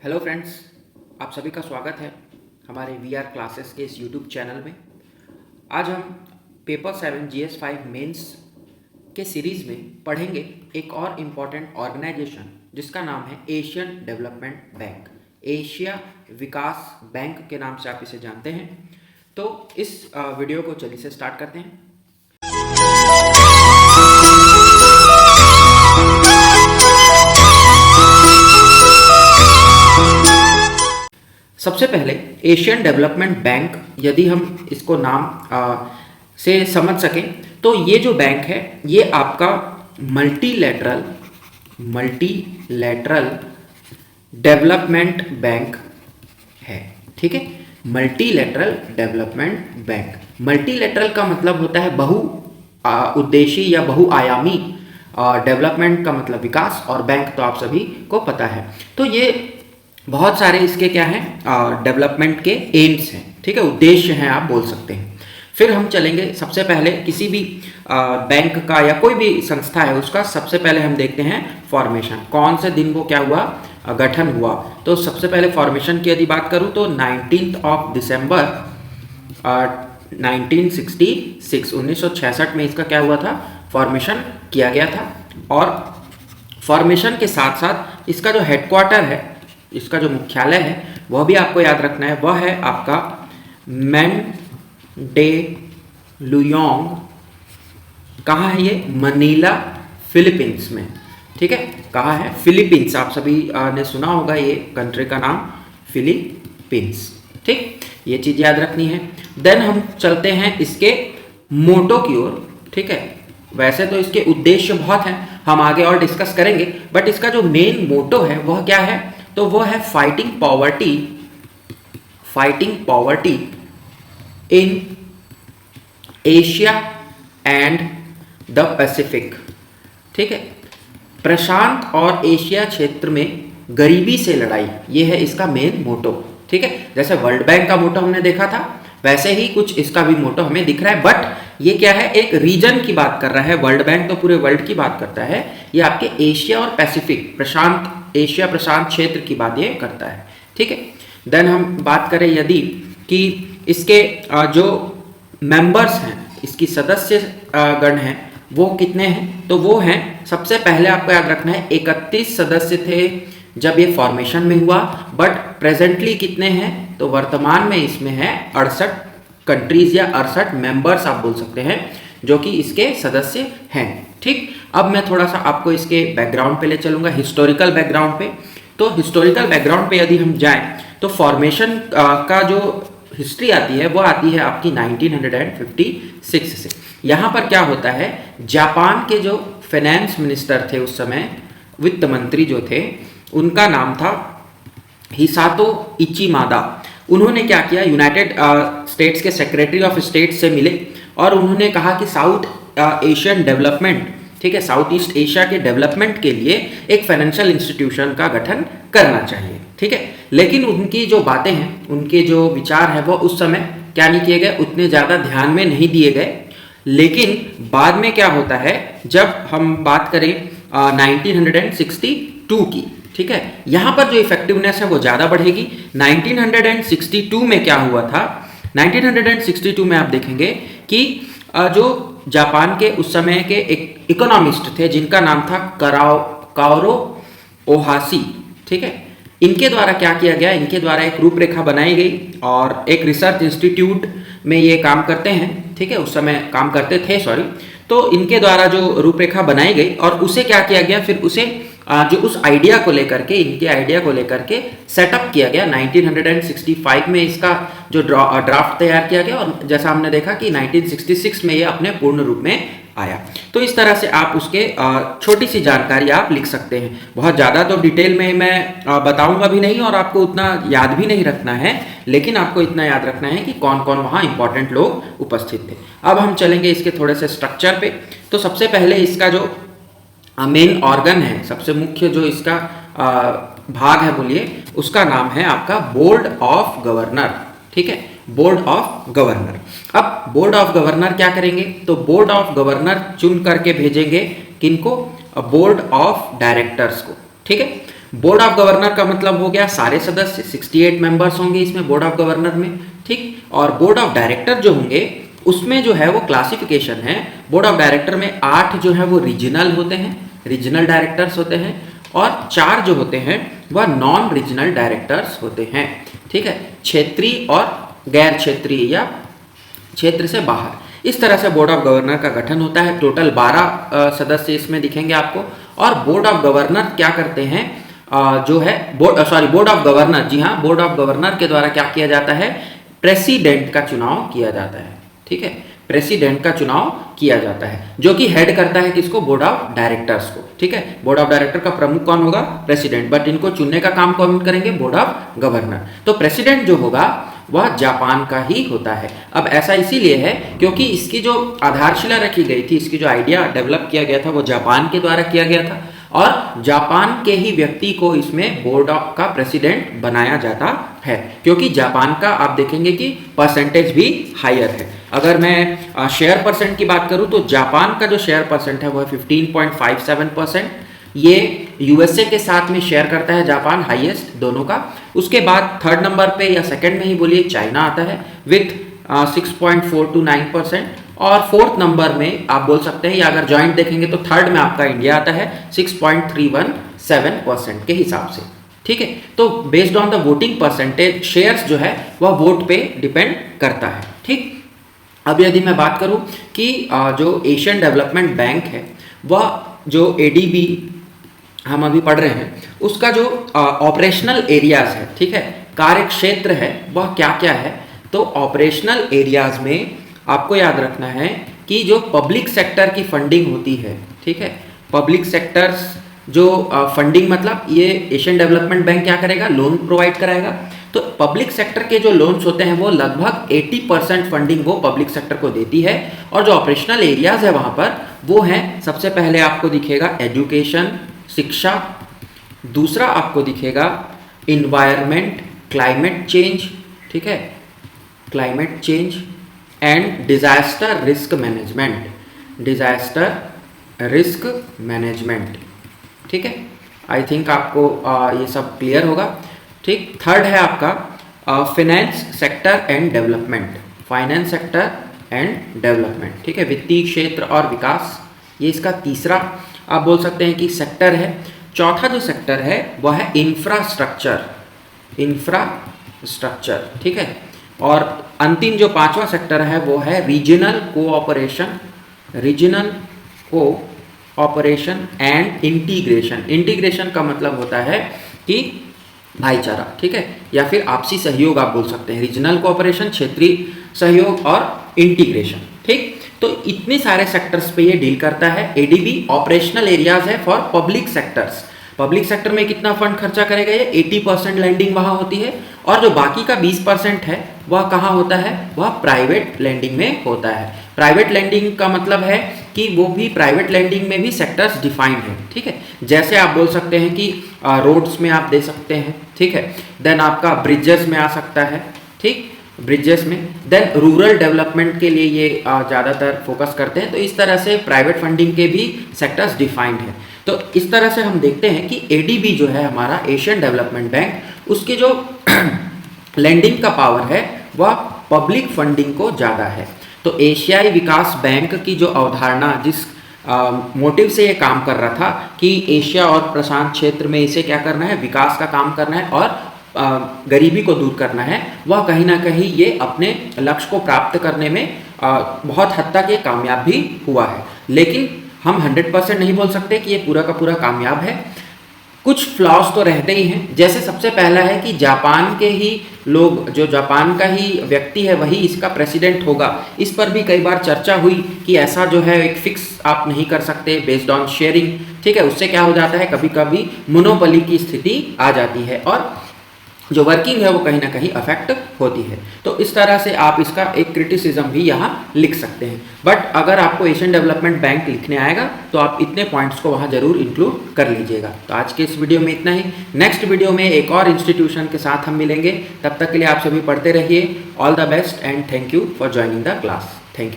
Hello friends, आप सभी का स्वागत है हमारे वीआर क्लासेस के इस यूट्यूब चैनल में। आज हम पेपर 7 GS5 मेंस के सीरीज़ में पढ़ेंगे एक और इम्पॉर्टेंट ऑर्गेनाइजेशन जिसका नाम है एशियन डेवलपमेंट बैंक। एशिया विकास बैंक के नाम से आप इसे जानते हैं। तो इस वीडियो को जल्दी से स्टार्ट करते हैं। सबसे पहले एशियन डेवलपमेंट बैंक, यदि हम इसको नाम से समझ सकें तो ये जो बैंक है ये आपका मल्टीलैटरल डेवलपमेंट बैंक है। ठीक है, मल्टीलैटरल डेवलपमेंट बैंक। मल्टीलैटरल का मतलब होता है बहु उद्देशीय या बहुआयामी। डेवलपमेंट का मतलब विकास, और बैंक तो आप सभी को पता है। तो ये बहुत सारे इसके क्या हैं, डेवलपमेंट के एम्स हैं। ठीक है, उद्देश्य हैं आप बोल सकते हैं। फिर हम चलेंगे, सबसे पहले किसी भी बैंक का या कोई भी संस्था है उसका सबसे पहले हम देखते हैं फॉर्मेशन, कौन से दिन वो क्या हुआ, गठन हुआ। तो सबसे पहले फॉर्मेशन की यदि बात करूं तो 19 दिसंबर 1966 में इसका क्या हुआ था, फॉर्मेशन किया गया था। और फॉर्मेशन के साथ साथ इसका जो हेडक्वार्टर है, इसका जो मुख्यालय है वह भी आपको याद रखना है, वह है आपका मैंडेलुयोंग। कहाँ है ये, मनीला, फिलीपींस में। ठीक है, कहाँ है, फिलीपींस। आप सभी ने सुना होगा ये कंट्री का नाम, फिलीपींस। ठीक, ये चीज़ याद रखनी है। देन हम चलते हैं इसके मोटो की ओर। ठीक है, वैसे तो इसके उद्देश्य बहुत हैं, हम आगे और डिस्कस करेंगे, बट इसका जो मेन मोटो है वह क्या है, तो वो है fighting poverty in Asia and the Pacific. ठीक है, प्रशांत और एशिया क्षेत्र में गरीबी से लड़ाई, ये है इसका मेन मोटो। ठीक है, जैसे वर्ल्ड बैंक का मोटो हमने देखा था वैसे ही कुछ इसका भी मोटो हमें दिख रहा है, बट ये क्या है, एक रीजन की बात कर रहा है। वर्ल्ड बैंक तो पूरे वर्ल्ड की बात करता है, ये आपके एशिया और पैसिफिक, एशिया प्रशांत क्षेत्र की बात ये करता है। ठीक है, देन हम बात करें यदि कि इसके जो मेंबर्स हैं, इसकी सदस्य गण हैं, वो कितने हैं, तो वो हैं, सबसे पहले आपको याद रखना है 31 सदस्य थे जब ये फॉर्मेशन में हुआ, बट प्रेजेंटली कितने हैं, तो वर्तमान में इसमें है 68 कंट्रीज या 68 मेंबर्स आप बोल सकते हैं जो कि इसके सदस्य हैं। ठीक, अब मैं थोड़ा सा आपको इसके बैकग्राउंड पे ले चलूंगा, हिस्टोरिकल बैकग्राउंड पे। तो हिस्टोरिकल बैकग्राउंड पे यदि हम जाएं तो फॉर्मेशन का जो हिस्ट्री आती है वो आती है आपकी 1956 से। यहाँ पर क्या होता है, जापान के जो फाइनेंस मिनिस्टर थे उस समय, वित्त मंत्री जो थे, उनका नाम था हिसातो इचिमादा। उन्होंने क्या किया, यूनाइटेड स्टेट्स के सेक्रेटरी ऑफ स्टेट से मिले और उन्होंने कहा कि साउथ एशियन डेवलपमेंट, ठीक है, साउथ ईस्ट एशिया के डेवलपमेंट के लिए एक फाइनेंशियल इंस्टीट्यूशन का गठन करना चाहिए। ठीक है, लेकिन उनकी जो बातें हैं, उनके जो विचार हैं, वो उस समय क्या नहीं किए गए, उतने ज़्यादा ध्यान में नहीं दिए गए। लेकिन बाद में क्या होता है, जब हम बात करें 1962 की, ठीक है, यहाँ पर जो इफेक्टिवनेस है वो ज़्यादा बढ़ेगी। 1962 में क्या हुआ था, 1962 में आप देखेंगे कि जो जापान के उस समय के एक इकोनॉमिस्ट थे जिनका नाम था काओरो ओहाशी। ठीक है, इनके द्वारा क्या किया गया, इनके द्वारा एक रूपरेखा बनाई गई और एक रिसर्च इंस्टीट्यूट में ये काम करते हैं। ठीक है, उस समय काम करते थे, सॉरी। तो इनके द्वारा जो रूपरेखा बनाई गई और उसे क्या किया गया, फिर उसे जो उस आइडिया को लेकर के, इनके आइडिया को लेकर के सेटअप किया गया। 1965 में इसका जो ड्राफ्ट तैयार किया गया और जैसा हमने देखा कि 1966 में ये अपने पूर्ण रूप में आया। तो इस तरह से आप उसके छोटी सी जानकारी आप लिख सकते हैं। बहुत ज़्यादा तो डिटेल में मैं बताऊंगा भी नहीं और आपको उतना याद भी नहीं रखना है, लेकिन आपको इतना याद रखना है कि कौन कौन वहाँ इंपॉर्टेंट लोग उपस्थित थे। अब हम चलेंगे इसके थोड़े से स्ट्रक्चर पे। तो सबसे पहले इसका जो मेन ऑर्गन है, सबसे मुख्य जो इसका भाग है बोलिए, उसका नाम है आपका बोर्ड ऑफ गवर्नर। ठीक है, बोर्ड ऑफ गवर्नर। अब बोर्ड ऑफ गवर्नर क्या करेंगे, तो बोर्ड ऑफ गवर्नर चुन करके भेजेंगे किनको, बोर्ड ऑफ डायरेक्टर्स को। ठीक है, बोर्ड ऑफ गवर्नर का मतलब हो गया सारे सदस्य, 68 मेंबर्स होंगे इसमें बोर्ड ऑफ गवर्नर में, ठीक। और बोर्ड ऑफ डायरेक्टर जो होंगे उसमें जो है वो क्लासिफिकेशन है, बोर्ड ऑफ डायरेक्टर में 8 जो है वो रीजनल होते हैं, रीजनल डायरेक्टर्स होते हैं, और 4 जो होते हैं वह नॉन रीजनल डायरेक्टर्स होते हैं, ठीक है, क्षेत्रीय और गैर क्षेत्रीय या क्षेत्र से बाहर। इस तरह से बोर्ड ऑफ गवर्नर का गठन होता है। टोटल 12 सदस्य इसमें दिखेंगे आपको। और बोर्ड ऑफ गवर्नर क्या करते हैं, जो है बोर्ड ऑफ गवर्नर, जी हाँ, बोर्ड ऑफ गवर्नर के द्वारा क्या किया जाता है, प्रेसिडेंट का चुनाव किया जाता है, ठीक है, प्रेसिडेंट का चुनाव किया जाता है, जो कि हेड करता है किसको, बोर्ड ऑफ डायरेक्टर्स को, ठीक है। बोर्ड ऑफ डायरेक्टर का प्रमुख कौन होगा, प्रेसिडेंट, बट इनको चुनने का काम कौन करेंगे, बोर्ड ऑफ गवर्नर। तो प्रेसिडेंट जो होगा वह जापान का ही होता है। अब ऐसा इसीलिए है क्योंकि इसकी जो आधारशिला रखी गई थी, इसकी जो आइडिया डेवलप किया गया था वो जापान के द्वारा किया गया था, और जापान के ही व्यक्ति को इसमें बोर्ड ऑफ का प्रेसिडेंट बनाया जाता है, क्योंकि जापान का आप देखेंगे कि परसेंटेज भी हायर है। अगर मैं शेयर परसेंट की बात करूं तो जापान का जो शेयर परसेंट है वो है 15.57%। ये यूएसए के साथ में शेयर करता है जापान, हाईएस्ट दोनों का। उसके बाद थर्ड नंबर पे या सेकंड में ही बोलिए चाइना आता है विथ 6.429%, और फोर्थ नंबर में आप बोल सकते हैं, या अगर जॉइंट देखेंगे तो थर्ड में आपका इंडिया आता है 6.317% के हिसाब से, ठीक है। तो based on the voting percentage shares जो है वह वोट पे डिपेंड करता है, ठीक। अब यदि मैं बात करूं कि जो एशियन डेवलपमेंट बैंक है वह जो एडीबी हम अभी पढ़ रहे हैं उसका जो ऑपरेशनल एरियाज है, ठीक है, कार्य क्षेत्र है, वह क्या क्या है। तो ऑपरेशनल एरियाज में आपको याद रखना है कि जो पब्लिक सेक्टर की फंडिंग होती है, ठीक है, पब्लिक सेक्टर्स जो फंडिंग मतलब ये एशियन डेवलपमेंट बैंक क्या करेगा, लोन प्रोवाइड कराएगा। तो पब्लिक सेक्टर के जो लोन्स होते हैं वो लगभग 80% फंडिंग वो पब्लिक सेक्टर को देती है। और जो ऑपरेशनल एरियाज है वहाँ पर वो हैं, सबसे पहले आपको दिखेगा एजुकेशन, शिक्षा, दूसरा आपको दिखेगा इन्वायरमेंट, क्लाइमेट चेंज, ठीक है, climate change and disaster risk management, disaster risk management, ठीक है। आई थिंक आपको ये सब क्लियर होगा, ठीक। थर्ड है आपका finance sector and development, finance sector and development, ठीक है, वित्तीय क्षेत्र और विकास, ये इसका तीसरा आप बोल सकते हैं कि सेक्टर है। चौथा जो सेक्टर है वह है इंफ्रास्ट्रक्चर, इंफ्रास्ट्रक्चर, ठीक है। और अंतिम जो पांचवा सेक्टर है वो है regional cooperation, regional cooperation and integration. Integration का मतलब होता है कि भाईचारा, ठीक है, या फिर आपसी सहयोग आप बोल सकते हैं। रीजनल कोऑपरेशन क्षेत्रीय सहयोग और इंटीग्रेशन, ठीक। तो इतने सारे सेक्टर्स पे ये डील करता है। एडीबी ऑपरेशनल एरियाज है for public sectors. Public sector में कितना फंड खर्चा करेगा, ये 80% लैंडिंग वहाँ होती है, और जो बाकी का 20% है वह कहाँ होता है, वह प्राइवेट लैंडिंग में होता है। प्राइवेट लैंडिंग का मतलब है कि वो भी प्राइवेट लैंडिंग में भी सेक्टर्स डिफाइंड है, ठीक है। जैसे आप बोल सकते हैं कि रोड्स में आप दे सकते हैं, ठीक है, देन आपका ब्रिजेस में आ सकता है, ठीक, ब्रिजेस में, देन रूरल डेवलपमेंट के लिए ये ज़्यादातर फोकस करते हैं। तो इस तरह से प्राइवेट फंडिंग के भी सेक्टर्स डिफाइंड है। तो इस तरह से हम देखते हैं कि एडीबी जो है हमारा एशियन डेवलपमेंट बैंक, उसकी जो लैंडिंग का पावर है वह पब्लिक फंडिंग को ज़्यादा है। तो एशियाई विकास बैंक की जो अवधारणा, जिस मोटिव से ये काम कर रहा था कि एशिया और प्रशांत क्षेत्र में इसे क्या करना है, विकास का काम करना है और गरीबी को दूर करना है, वह कहीं ना कहीं ये अपने लक्ष्य को प्राप्त करने में बहुत हद तक ये कामयाब भी हुआ है। लेकिन हम 100% नहीं बोल सकते कि ये पूरा का पूरा कामयाब है। कुछ फ्लॉज तो रहते ही हैं। जैसे सबसे पहला है कि जापान के ही लोग, जो जापान का ही व्यक्ति है वही इसका प्रेसिडेंट होगा। इस पर भी कई बार चर्चा हुई कि ऐसा जो है एक फिक्स आप नहीं कर सकते बेस्ड ऑन शेयरिंग, ठीक है। उससे क्या हो जाता है, कभी कभी मोनोपोली की स्थिति आ जाती है और जो वर्किंग है वो कहीं ना कहीं अफेक्ट होती है। तो इस तरह से आप इसका एक क्रिटिसिज्म भी यहाँ लिख सकते हैं। बट अगर आपको एशियन डेवलपमेंट बैंक लिखने आएगा तो आप इतने पॉइंट्स को वहाँ जरूर इंक्लूड कर लीजिएगा। तो आज के इस वीडियो में इतना ही। नेक्स्ट वीडियो में एक और इंस्टीट्यूशन के साथ हम मिलेंगे। तब तक के लिए आप सभी पढ़ते रहिए। All the best and thank you for joining the class.